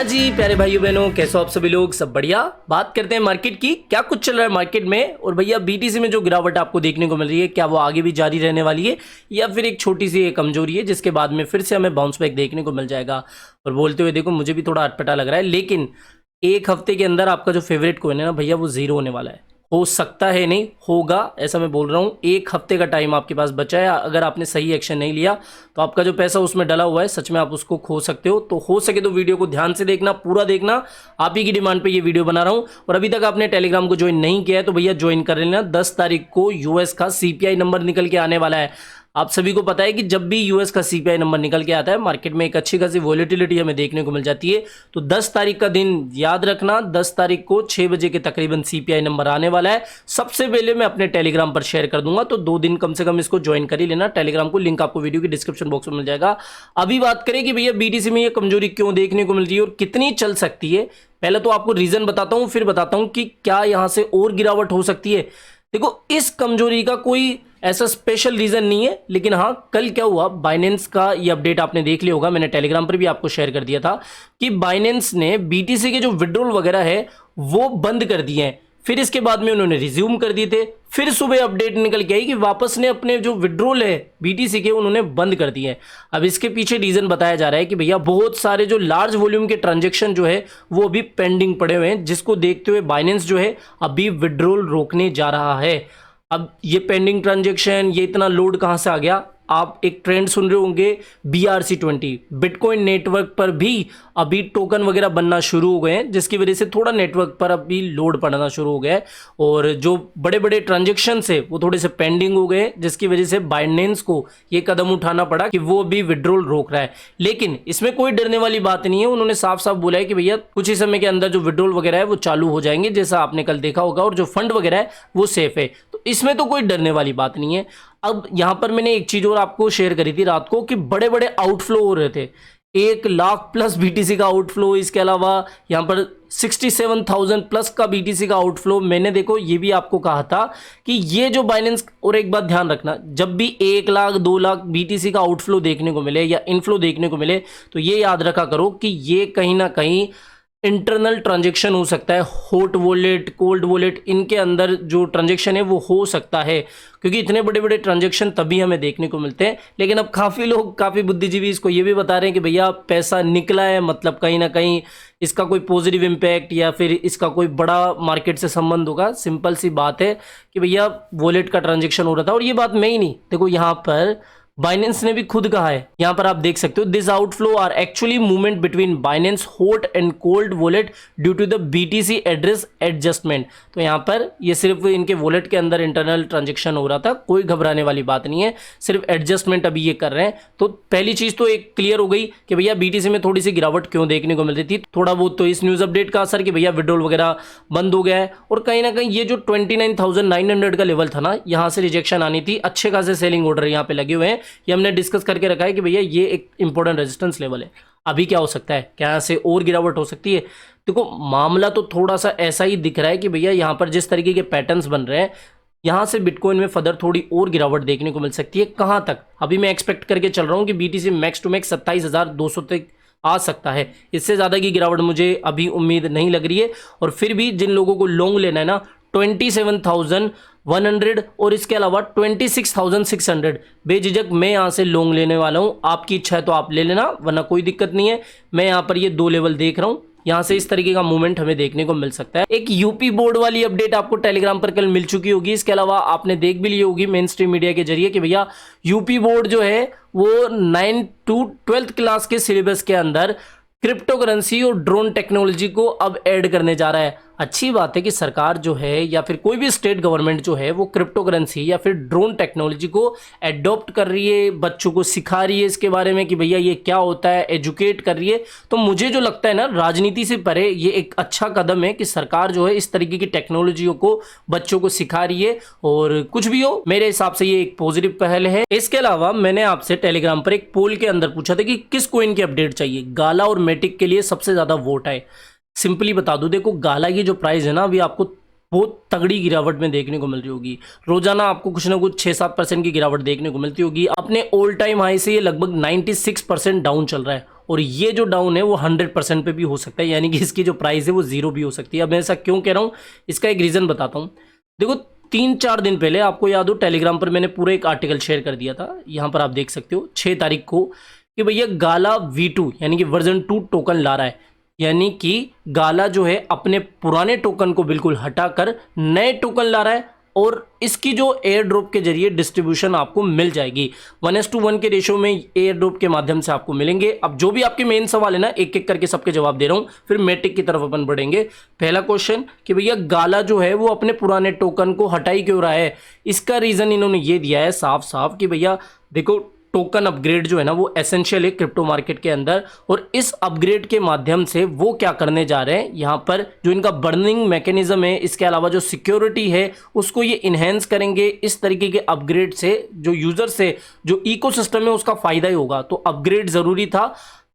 हाँ जी प्यारे भाइयों बहनों, कैसे हो आप सभी लोग? सब बढ़िया। बात करते हैं मार्केट की, क्या कुछ चल रहा है मार्केट में। और भैया बीटीसी में जो गिरावट आपको देखने को मिल रही है, क्या वो आगे भी जारी रहने वाली है या फिर एक छोटी सी कमजोरी है जिसके बाद में फिर से हमें बाउंस बैक देखने को मिल जाएगा? और बोलते हुए देखो, मुझे भी थोड़ा अटपटा लग रहा है, लेकिन एक हफ्ते के अंदर आपका जो फेवरेट कॉइन है ना भैया, वो जीरो होने वाला है। हो सकता है, नहीं होगा ऐसा मैं बोल रहा हूँ। एक हफ्ते का टाइम आपके पास बचा है। अगर आपने सही एक्शन नहीं लिया तो आपका जो पैसा उसमें डला हुआ है, सच में आप उसको खो सकते हो। तो हो सके तो वीडियो को ध्यान से देखना, पूरा देखना। आप ही की डिमांड पे ये वीडियो बना रहा हूँ। और अभी तक आपने टेलीग्राम को ज्वाइन नहीं किया है तो भैया ज्वाइन कर लेना। 10 तारीख को यूएस का सीपीआई नंबर निकल के आने वाला है। आप सभी को पता है कि जब भी यूएस का सीपीआई नंबर निकल के आता है, मार्केट में एक अच्छी खासी वॉलेटिलिटी हमें देखने को मिल जाती है। तो 10 तारीख का दिन याद रखना, 10 तारीख को 6 बजे के तकरीबन सीपीआई नंबर आने वाला है। सबसे पहले मैं अपने टेलीग्राम पर शेयर कर दूंगा, तो 2 दिन कम से कम इसको ज्वाइन कर ही लेना। टेलीग्राम को लिंक आपको वीडियो की डिस्क्रिप्शन बॉक्स में मिल जाएगा। अभी बात करें कि भैया बीटीसी में ये कमजोरी क्यों देखने को मिल रही है और कितनी चल सकती है। पहले तो आपको रीजन बताता हूं, फिर बताता हूं कि क्या यहां से और गिरावट हो सकती है। देखो, इस कमजोरी का कोई ऐसा स्पेशल रीजन नहीं है, लेकिन हाँ, कल क्या हुआ, बाइनेंस का ये अपडेट आपने देख लिया होगा, मैंने टेलीग्राम पर भी आपको शेयर कर दिया था कि बाइनेंस ने बीटीसी के जो विड्रॉल वगैरह है वो बंद कर दिए हैं। फिर इसके बाद में उन्होंने रिज्यूम कर दिए थे। फिर सुबह अपडेट निकल के आई कि वापस ने अपने जो विड्रॉल है बीटीसी के, उन्होंने बंद कर दिए हैं। अब इसके पीछे रीजन बताया जा रहा है कि भैया बहुत सारे जो लार्ज वॉल्यूम के ट्रांजैक्शन जो है वो अभी पेंडिंग पड़े हुए हैं, जिसको देखते हुए बाइनेंस जो है अभी विड्रॉल रोकने जा रहा है। अब ये पेंडिंग ट्रांजैक्शन, ये इतना लोड कहां से आ गया? आप एक ट्रेंड सुन रहे होंगे, BRC20 बिटकॉइन नेटवर्क पर भी अभी टोकन वगैरह बनना शुरू हो गए हैं, जिसकी वजह से थोड़ा नेटवर्क पर अभी लोड पड़ना शुरू हो गया है। और जो बड़े बड़े ट्रांजैक्शन है वो थोड़े से पेंडिंग हो गए, जिसकी वजह से बाइनेंस को ये कदम उठाना पड़ा कि वो अभी विड्रॉल रोक रहा है। लेकिन इसमें कोई डरने वाली बात नहीं है। उन्होंने साफ साफ बोला है कि भैया कुछ ही समय के अंदर जो विड्रॉल वगैरह है वो चालू हो जाएंगे, जैसा आपने कल देखा होगा, और जो फंड वगैरह है वो सेफ है। तो इसमें तो कोई डरने वाली बात नहीं है। अब यहां पर मैंने एक चीज और आपको शेयर करी थी रात को कि बड़े बड़े आउटफ्लो हो रहे थे, 1 लाख प्लस बीटीसी का आउटफ्लो। इसके अलावा यहां पर 67,000 प्लस का बीटीसी का आउटफ्लो। मैंने देखो ये भी आपको कहा था कि ये जो बाइनेंस, और एक बात ध्यान रखना, जब भी 1 लाख 2 लाख बीटीसी का आउटफ्लो देखने को मिले या इनफ्लो देखने को मिले, तो ये याद रखा करो कि ये कहीं ना कहीं इंटरनल ट्रांजैक्शन हो सकता है। हॉट वॉलेट, कोल्ड वॉलेट, इनके अंदर जो ट्रांजैक्शन है वो हो सकता है, क्योंकि इतने बड़े बड़े ट्रांजैक्शन तभी हमें देखने को मिलते हैं। लेकिन अब काफ़ी लोग, काफ़ी बुद्धिजीवी इसको ये भी बता रहे हैं कि भैया पैसा निकला है, मतलब कहीं ना कहीं इसका कोई पॉजिटिव इम्पैक्ट या फिर इसका कोई बड़ा मार्केट से संबंध होगा। सिंपल सी बात है कि भैया वॉलेट का ट्रांजेक्शन हो रहा था, और ये बात मैं ही नहीं, देखो यहाँ पर बाइनेंस ने भी खुद कहा है। यहां पर आप देख सकते हो, this outflow are actually movement between Binance hot and cold wallet due to the BTC address adjustment. तो यहां पर ये सिर्फ इनके वॉलेट के अंदर इंटरनल ट्रांजैक्शन हो रहा था, कोई घबराने वाली बात नहीं है, सिर्फ एडजस्टमेंट अभी ये कर रहे हैं। तो पहली चीज तो एक क्लियर हो गई कि भैया बीटीसी में थोड़ी सी गिरावट क्यों देखने को मिल रही थी। थोड़ा बहुत तो इस न्यूज अपडेट का असर कि भैया विड्रॉल वगैरह बंद हो गया है, और कहीं ना कहीं ये जो 29,900 का लेवल था ना, यहां से रिजेक्शन आनी थी। अच्छे खासे सेलिंग ऑर्डर यहाँ पे लगे हुए हैं। ये हमने डिस्कस करके रखा है कि भैया ये एक इंपॉर्टेंट रेजिस्टेंस लेवल है। अभी क्या हो सकता है, क्या यहाँ से और गिरावट हो सकती है? देखो, मामला तो थोड़ा सा ऐसा ही दिख रहा है कि भैया यहाँ पर जिस तरीके के पैटर्न्स बन रहे हैं, यहाँ से बिटकॉइन में फर्दर थोड़ी और गिरावट देखने को मिल सकती है। कहाँ तक? अभी मैं एक्सपेक्ट करके चल रहा हूँ कि बीटीसी मैक्स टू मैक्स 27,200 तक आ सकता है। इससे ज़्यादा की गिरावट मुझे अभी उम्मीद नहीं लग रही है। और फिर भी जिन लोगों को लॉन्ग लेना है ना, 27,100 और इसके अलावा 26,600, बेझिझक मैं यहाँ से लॉन्ग लेने वाला हूँ। आपकी इच्छा है तो आप ले लेना, वरना कोई दिक्कत नहीं है। मैं यहाँ पर ये 2 लेवल देख रहा हूँ, यहाँ से इस तरीके का मूवमेंट हमें देखने को मिल सकता है। एक यूपी बोर्ड वाली अपडेट आपको टेलीग्राम पर कल मिल चुकी होगी। इसके अलावा आपने देख भी ली होगी मेन स्ट्रीम मीडिया के जरिए कि भैया यूपी बोर्ड जो है वो 9 to 12th क्लास के सिलेबस के अंदर क्रिप्टो करेंसी और ड्रोन टेक्नोलॉजी को अब ऐड करने जा रहा है। अच्छी बात है कि सरकार जो है या फिर कोई भी स्टेट गवर्नमेंट जो है वो क्रिप्टो करेंसी या फिर ड्रोन टेक्नोलॉजी को एडॉप्ट कर रही है, बच्चों को सिखा रही है इसके बारे में कि भैया ये क्या होता है, एजुकेट कर रही है। तो मुझे जो लगता है ना, राजनीति से परे ये एक अच्छा कदम है कि सरकार जो है इस तरीके की टेक्नोलॉजियों को बच्चों को सिखा रही है। और कुछ भी हो, मेरे हिसाब से ये एक पॉजिटिव पहल है। इसके अलावा मैंने आपसे टेलीग्राम पर एक पोल के अंदर पूछा था कि किस कॉइन की अपडेट चाहिए। गाला और मेटिक के लिए सबसे ज्यादा वोट आए। सिंपली बता दूं, देखो गाला की जो प्राइस है ना, अभी आपको बहुत तगड़ी गिरावट में देखने को मिल रही होगी। रोजाना आपको कुछ ना कुछ 6-7% की गिरावट देखने को मिलती होगी। अपने ऑल टाइम हाई से ये लगभग 96% डाउन चल रहा है। और ये जो डाउन है वो 100% पे भी हो सकता है, यानी कि इसकी जो प्राइस है वो 0 भी हो सकती है। अब मैं ऐसा क्यों कह रहा हूँ, इसका एक रीज़न बताता हूँ। देखो 3-4 दिन पहले आपको याद हो टेलीग्राम पर मैंने पूरा एक आर्टिकल शेयर कर दिया था, यहाँ पर आप देख सकते हो 6 तारीख को, कि भैया गाला V2 यानी कि वर्जन 2 टोकन ला रहा है। यानी कि गाला जो है अपने पुराने टोकन को बिल्कुल हटाकर नए टोकन ला रहा है और इसकी जो एयर ड्रॉप के जरिए डिस्ट्रीब्यूशन आपको मिल जाएगी 1:1 के रेशो में एयर ड्रॉप के माध्यम से आपको मिलेंगे। अब जो भी आपके मेन सवाल है ना, एक एक करके सबके जवाब दे रहा हूं, फिर मैटिक की तरफ अपन बढ़ेंगे। पहला क्वेश्चन कि भैया गाला जो है वो अपने पुराने टोकन को हटाई क्यों रहा है। इसका रीजन इन्होंने ये दिया है साफ साफ कि भैया देखो टोकन अपग्रेड जो है ना वो एसेंशियल है क्रिप्टो मार्केट के अंदर, और इस अपग्रेड के माध्यम से वो क्या करने जा रहे हैं, यहाँ पर जो इनका बर्निंग मैकेनिज्म है, इसके अलावा जो सिक्योरिटी है उसको ये इन्हेंस करेंगे। इस तरीके के अपग्रेड से जो यूजर से जो इकोसिस्टम है उसका फायदा ही होगा, तो अपग्रेड जरूरी था।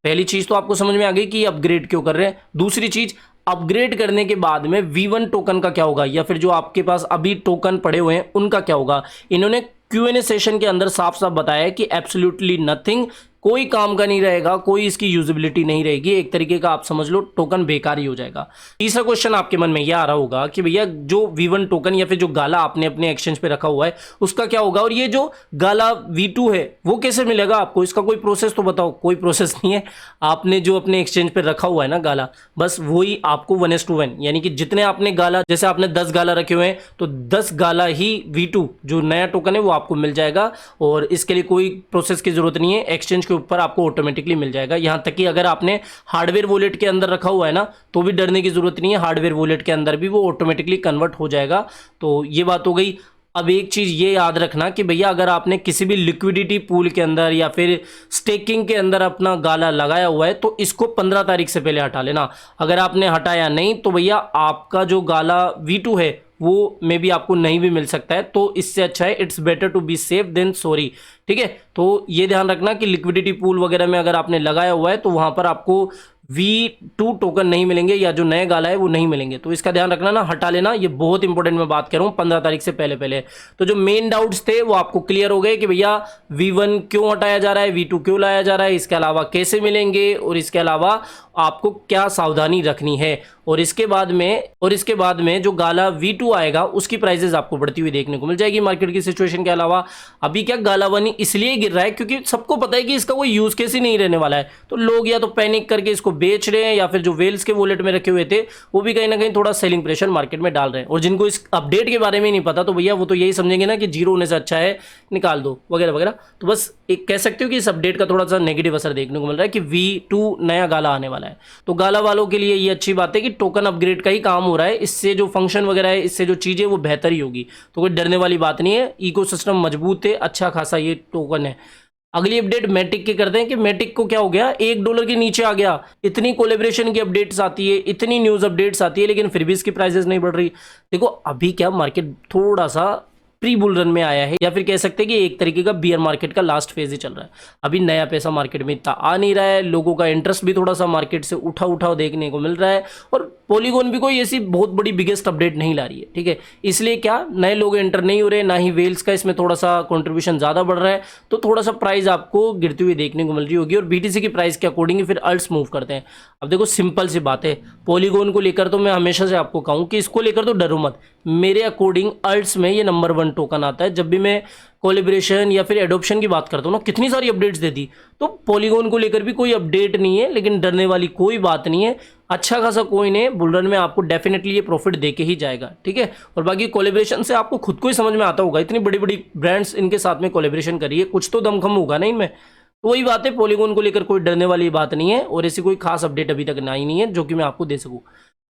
पहली चीज तो आपको समझ में आ गई कि अपग्रेड क्यों कर रहे हैं। दूसरी चीज, अपग्रेड करने के बाद में V1 टोकन का क्या होगा, या फिर जो आपके पास अभी टोकन पड़े हुए हैं उनका क्या होगा। इन्होंने Q&A सेशन के अंदर साफ साफ बताया है कि एब्सोल्युटली नथिंग, कोई काम का नहीं रहेगा, कोई इसकी यूजिबिलिटी नहीं रहेगी, एक तरीके का आप समझ लो टोकन बेकार ही हो जाएगा। तीसरा क्वेश्चन आपके मन में यह आ रहा होगा कि भैया जो V1 टोकन या फिर जो गाला आपने अपने एक्सचेंज पे रखा हुआ है उसका क्या होगा, और ये जो गाला V2 है वो कैसे मिलेगा आपको, इसका कोई प्रोसेस तो बताओ। कोई प्रोसेस नहीं है, आपने जो अपने एक्सचेंज पे रखा हुआ है ना गाला, बस वही आपको 1:1 यानी कि जितने आपने गाला, जैसे आपने 10 गाला रखे हुए हैं तो 10 गाला ही V2 जो नया टोकन है वो आपको मिल जाएगा, और इसके लिए कोई प्रोसेस की जरूरत नहीं है, एक्सचेंज के ऊपर आपको ऑटोमेटिकली मिल जाएगा। यहां तक कि अगर आपने हार्डवेयर वॉलेट के अंदर रखा हुआ है ना तो भी डरने की जरूरत नहीं है, हार्डवेयर वॉलेट के अंदर भी वो ऑटोमेटिकली कन्वर्ट हो जाएगा। तो ये बात हो गई। अब एक चीज ये याद रखना कि भैया अगर आपने किसी भी लिक्विडिटी पूल के अंदर या फिर स्टेकिंग के अंदर अपना गाला लगाया हुआ है तो इसको 15 तारीख से पहले हटा लेना। अगर आपने हटाया नहीं तो भैया आपका जो गाला V2 है वो मे भी आपको नहीं भी मिल सकता है, तो इससे अच्छा है it's better to be safe than sorry. ठीक है, तो ये ध्यान रखना कि लिक्विडिटी पूल वगैरह में अगर आपने लगाया हुआ है तो वहां पर आपको V2 टोकन नहीं मिलेंगे, या जो नए गाला है वो नहीं मिलेंगे, तो इसका ध्यान रखना ना, हटा लेना। ये बहुत इंपॉर्टेंट मैं बात कर रहा हूँ 15 तारीख से पहले पहले। तो जो मेन डाउट्स थे वो आपको क्लियर हो गए कि भैया V1 क्यों हटाया जा रहा है, V2 क्यों लाया जा रहा है, इसके अलावा कैसे मिलेंगे, और इसके अलावा आपको क्या सावधानी रखनी है। और इसके बाद में जो गाला V2 आएगा उसकी प्राइसेस आपको बढ़ती हुई देखने को मिल जाएगी मार्केट की सिचुएशन के अलावा। अभी क्या गाला 1 इसलिए गिर रहा है क्योंकि सबको पता है कि इसका कोई यूज केस ही नहीं रहने वाला है, तो लोग या तो पैनिक करके इसको बेच रहे हैं, या फिर जो वेल्स के वॉलेट में रखे हुए थे वो भी कहीं ना कहीं थोड़ा सेलिंग प्रेशर मार्केट में डाल रहे हैं। और जिनको इस अपडेट के बारे में नहीं पता तो भैया वो तो यही समझेंगे ना कि जीरो होने से अच्छा है निकाल दो वगैरह वगैरह। तो बस एक कह सकते हो कि इस अपडेट का थोड़ा सा नेगेटिव असर देखने को मिल रहा है कि V2 नया गाला आने वाला है। तो गाला वालों के लिए ये अच्छी बात है कि टोकन अपग्रेड का ही काम हो रहा है, इससे जो फंक्शन वगैरह है, इससे जो चीज़ें वो बेहतर ही होगी, तो कोई डरने वाली बात नहीं है। इकोसिस्टम मजबूत है, अच्छा खासा ये टोकन है। अगली अपडेट मैटिक की करते हैं कि मैटिक को क्या हो गया, $1 के नीचे आ गया। इतनी कोलेब्रेशन की अपडेट्स आती है, इतनी न्यूज़ अपडेट्स आती है, लेकिन फिर भी इसकी प्राइसेस नहीं बढ़ रही। देखो अभी क्या मार्केट थोड़ा सा प्री बुल रन में आया है, या फिर कह सकते हैं कि एक तरीके का बियर मार्केट का लास्ट फेज ही चल रहा है। अभी नया पैसा मार्केट में इतना आ नहीं रहा है, लोगों का इंटरेस्ट भी थोड़ा सा मार्केट से उठा देखने को मिल रहा है, और पॉलीगॉन भी कोई ऐसी बहुत बड़ी बिगेस्ट अपडेट नहीं ला रही है। ठीक है, इसलिए क्या नए लोग एंटर नहीं हो रहे, ना ही वेल्स का इसमें थोड़ा सा कॉन्ट्रीब्यूशन ज़्यादा बढ़ रहा है, तो थोड़ा सा प्राइस आपको गिरती हुई देखने को मिल रही होगी। और BTC की प्राइस के अकॉर्डिंग फिर अल्ट्स मूव करते हैं। अब देखो सिंपल सी बात है, पॉलीगॉन को लेकर तो मैं हमेशा से आपको कहूँ कि इसको लेकर तो डरो मत। मेरे अकॉर्डिंग अल्ट्स में ये नंबर 1 टोकन आता है। जब भी मैं कोलेब्रेशन या फिर एडोप्शन की बात करता हूँ ना, कितनी सारी अपडेट्स दे दी, तो पॉलीगॉन को लेकर भी कोई अपडेट नहीं है, लेकिन डरने वाली कोई बात नहीं है। अच्छा खासा कोइन है, बुलरन में आपको डेफिनेटली ये प्रॉफिट दे के ही जाएगा। ठीक है, और बाकी कोलेब्रेशन से आपको खुद को ही समझ में आता होगा, इतनी बड़ी बड़ी ब्रांड्स इनके साथ में कोलेब्रेशन करिए, कुछ तो दमखम होगा ना इनमें। तो वही बात है, पॉलीगॉन को लेकर कोई डरने वाली बात नहीं है, और ऐसी कोई खास अपडेट अभी तक आई नहीं है जो कि मैं आपको दे सकूँ।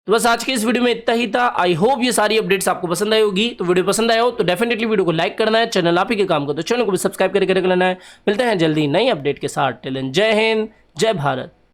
तो बस आज के इस वीडियो में इतना ही था। आई होप ये सारी अपडेट्स आपको पसंद आई होगी। तो वीडियो पसंद आया हो तो डेफिनेटली वीडियो को लाइक करना है, चैनल आप ही के काम को तो चैनल को भी सब्सक्राइब करके रख लेना है। मिलते हैं जल्दी नई अपडेट के साथ। टिल देन जय हिंद, जय भारत।